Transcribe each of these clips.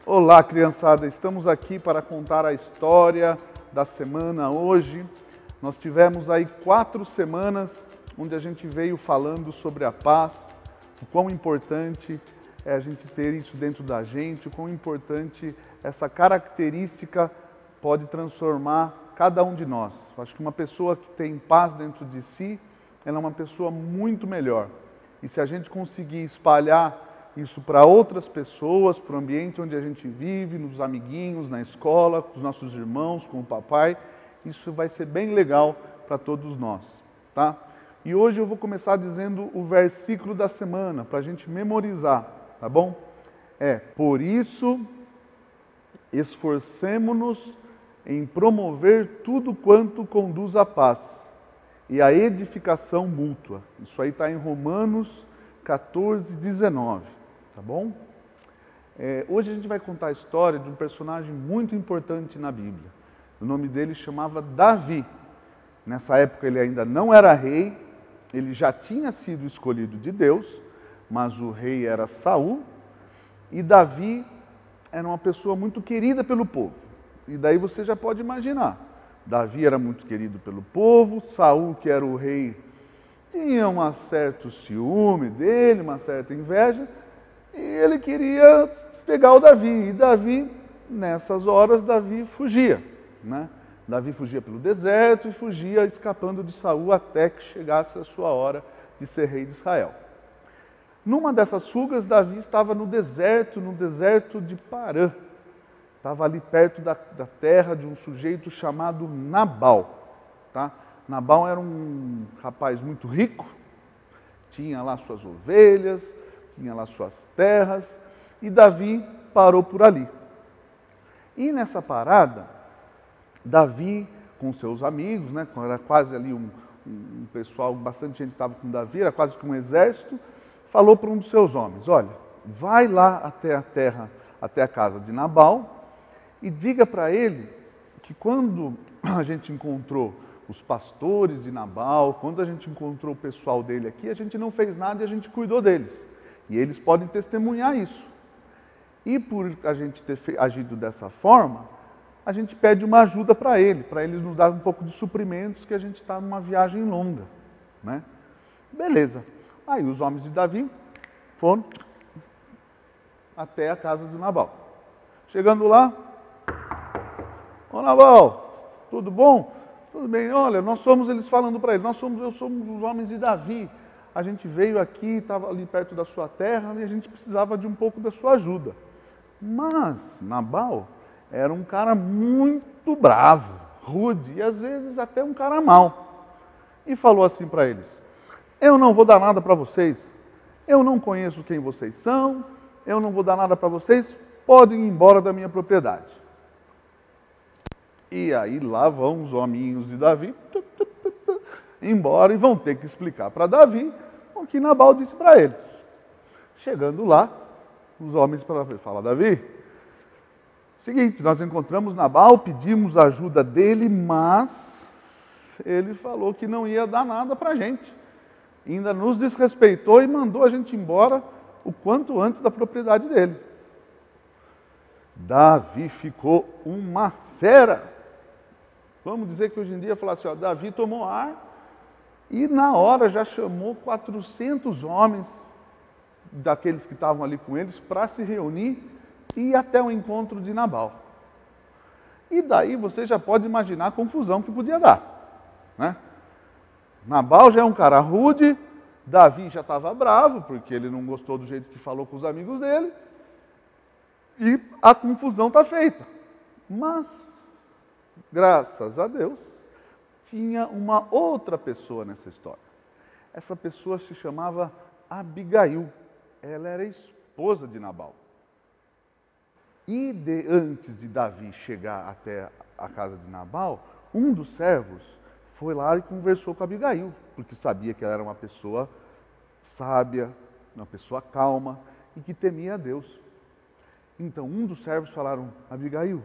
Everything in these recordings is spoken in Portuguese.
Olá, criançada, estamos aqui para contar a história da semana hoje. Nós tivemos aí 4 semanas onde a gente veio falando sobre a paz, o quão importante é a gente ter isso dentro da gente, o quão importante essa característica pode transformar cada um de nós. Eu acho que uma pessoa que tem paz dentro de si, ela é uma pessoa muito melhor. E se a gente conseguir espalhar isso para outras pessoas, para o ambiente onde a gente vive, nos amiguinhos, na escola, com os nossos irmãos, com o papai, isso vai ser bem legal para todos nós, tá? E hoje eu vou começar dizendo o versículo da semana, para a gente memorizar, tá bom? Por isso, esforcemo-nos em promover tudo quanto conduz à paz e à edificação mútua. Isso aí está em Romanos 14, 19. Tá bom? Hoje a gente vai contar a história de um personagem muito importante na Bíblia. O nome dele chamava Davi. Nessa época ele ainda não era rei, ele já tinha sido escolhido de Deus, mas o rei era Saul, e Davi era uma pessoa muito querida pelo povo. E daí você já pode imaginar, Davi era muito querido pelo povo, Saul, que era o rei, tinha um certo ciúme dele, uma certa inveja, e ele queria pegar o Davi. E Davi, nessas horas, Davi fugia, né? Davi fugia pelo deserto e fugia escapando de Saul até que chegasse a sua hora de ser rei de Israel. Numa dessas fugas, Davi estava no deserto de Parã. Estava ali perto da terra de um sujeito chamado Nabal, tá? Nabal era um rapaz muito rico, tinha lá suas ovelhas, tinha lá suas terras, e Davi parou por ali. E nessa parada, Davi, com seus amigos, né, era quase ali um pessoal, bastante gente estava com Davi, era quase que um exército, falou para um dos seus homens: olha, vai lá até a terra, até a casa de Nabal, e diga para ele que quando a gente encontrou os pastores de Nabal, quando a gente encontrou o pessoal dele aqui, a gente não fez nada e a gente cuidou deles. E eles podem testemunhar isso. E por a gente ter agido dessa forma, a gente pede uma ajuda para eles nos dar um pouco de suprimentos, que a gente está numa viagem longa, né? Beleza. Aí os homens de Davi foram até a casa do Nabal. Chegando lá: ô Nabal, tudo bom? Tudo bem, olha, eles falando para ele, eu somos os homens de Davi, a gente veio aqui, estava ali perto da sua terra e a gente precisava de um pouco da sua ajuda. Mas Nabal era um cara muito bravo, rude e às vezes até um cara mau. E falou assim para eles: eu não vou dar nada para vocês, eu não conheço quem vocês são, eu não vou dar nada para vocês, podem ir embora da minha propriedade. E aí lá vão os hominhos de Davi embora e vão ter que explicar para Davi o que Nabal disse para eles. Chegando lá, os homens falam: Davi, seguinte, nós encontramos Nabal, pedimos a ajuda dele, mas ele falou que não ia dar nada para a gente. Ainda nos desrespeitou e mandou a gente embora o quanto antes da propriedade dele. Davi ficou uma fera. Vamos dizer que hoje em dia, falar assim, ó, Davi tomou ar e na hora já chamou 400 homens daqueles que estavam ali com eles para se reunir e ir até o encontro de Nabal. E daí você já pode imaginar a confusão que podia dar, né? Nabal já é um cara rude, Davi já estava bravo, porque ele não gostou do jeito que falou com os amigos dele, e a confusão está feita. Mas, graças a Deus, tinha uma outra pessoa nessa história. Essa pessoa se chamava Abigail. Ela era esposa de Nabal. E antes de Davi chegar até a casa de Nabal, um dos servos foi lá e conversou com Abigail, porque sabia que ela era uma pessoa sábia, uma pessoa calma e que temia a Deus. Então, um dos servos falaram: Abigail,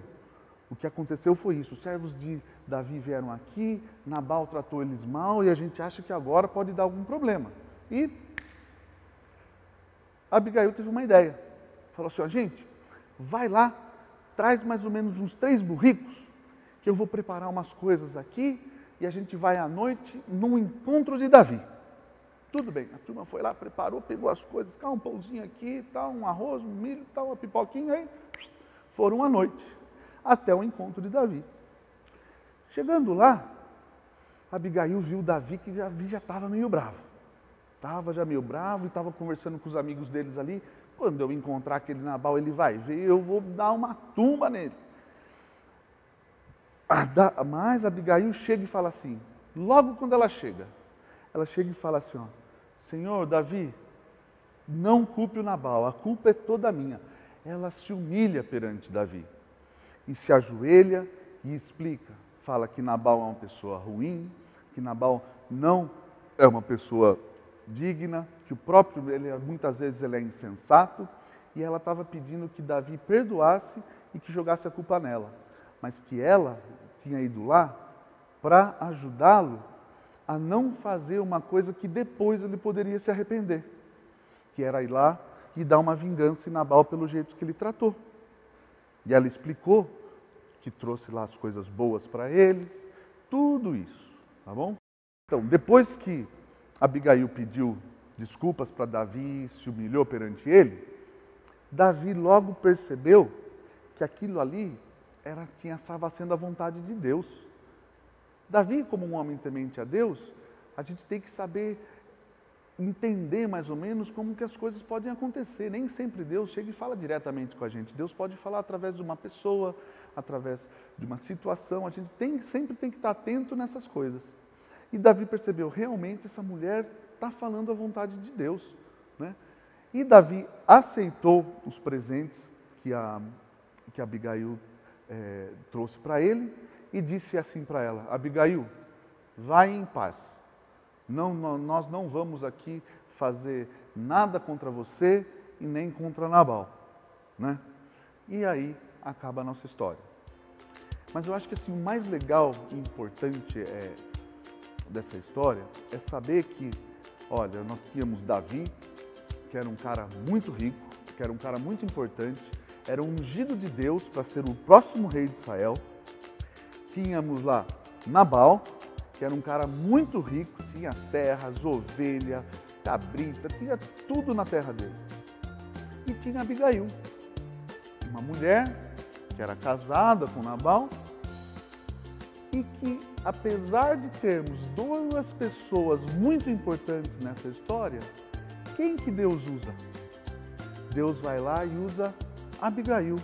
o que aconteceu foi isso, os servos de Davi vieram aqui, Nabal tratou eles mal e a gente acha que agora pode dar algum problema. E Abigail teve uma ideia, falou assim: ó, gente, vai lá, traz mais ou menos uns 3 burricos, que eu vou preparar umas coisas aqui e a gente vai à noite num encontro de Davi. Tudo bem, a turma foi lá, preparou, pegou as coisas, um pãozinho aqui, tal, um arroz, um milho, tal, uma pipoquinha, aí foram à noite, até o encontro de Davi. Chegando lá, Abigail viu Davi que já estava meio bravo. Estava já meio bravo e estava conversando com os amigos deles ali. Quando eu encontrar aquele Nabal, ele vai ver, eu vou dar uma tumba nele. Mas Abigail chega e fala assim, logo quando ela chega e fala assim, ó, Senhor, Davi, não culpe o Nabal, a culpa é toda minha. Ela se humilha perante Davi e se ajoelha e explica. Fala que Nabal é uma pessoa ruim, que Nabal não é uma pessoa digna, que o próprio, muitas vezes ele é insensato, e ela estava pedindo que Davi perdoasse e que jogasse a culpa nela. Mas que ela tinha ido lá para ajudá-lo a não fazer uma coisa que depois ele poderia se arrepender, que era ir lá e dar uma vingança em Nabal pelo jeito que ele tratou. E ela explicou que trouxe lá as coisas boas para eles, tudo isso, tá bom? Então, depois que Abigail pediu desculpas para Davi e se humilhou perante ele, Davi logo percebeu que aquilo ali estava sendo a vontade de Deus. Davi, como um homem temente a Deus, a gente tem que saber entender mais ou menos como que as coisas podem acontecer. Nem sempre Deus chega e fala diretamente com a gente. Deus pode falar através de uma pessoa, através de uma situação. A gente sempre tem que estar atento nessas coisas. E Davi percebeu, realmente essa mulher está falando a vontade de Deus, né? E Davi aceitou os presentes que Abigail trouxe para ele e disse assim para ela, Abigail, vai em paz. Nós não vamos aqui fazer nada contra você e nem contra Nabal, né? E aí acaba a nossa história. Mas eu acho que assim, o mais legal e importante dessa história é saber que, olha, nós tínhamos Davi, que era um cara muito rico, que era um cara muito importante, era ungido de Deus para ser o próximo rei de Israel. Tínhamos lá Nabal, que era um cara muito rico, tinha terras, ovelha, cabrita, tinha tudo na terra dele. E tinha Abigail, uma mulher que era casada com Nabal e que, apesar de termos 2 pessoas muito importantes nessa história, quem que Deus usa? Deus vai lá e usa Abigail,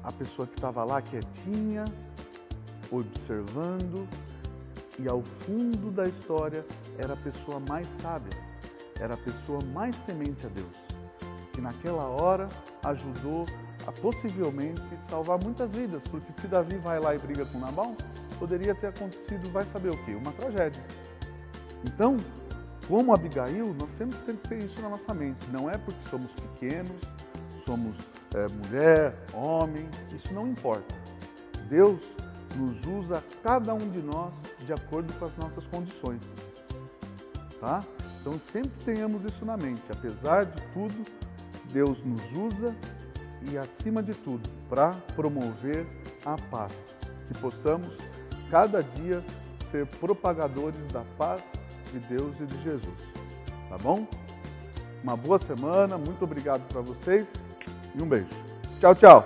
a pessoa que estava lá quietinha, observando, e ao fundo da história era a pessoa mais sábia, era a pessoa mais temente a Deus, que naquela hora ajudou a possivelmente salvar muitas vidas, porque se Davi vai lá e briga com Nabal, poderia ter acontecido, vai saber o quê? Uma tragédia. Então, como Abigail, nós sempre temos que ter isso na nossa mente. Não é porque somos pequenos, somos mulher, homem, isso não importa. Deus nos usa, cada um de nós, de acordo com as nossas condições. Tá? Então sempre tenhamos isso na mente. Apesar de tudo, Deus nos usa e, acima de tudo, para promover a paz. Que possamos, cada dia, ser propagadores da paz de Deus e de Jesus. Tá bom? Uma boa semana, muito obrigado para vocês e um beijo. Tchau, tchau!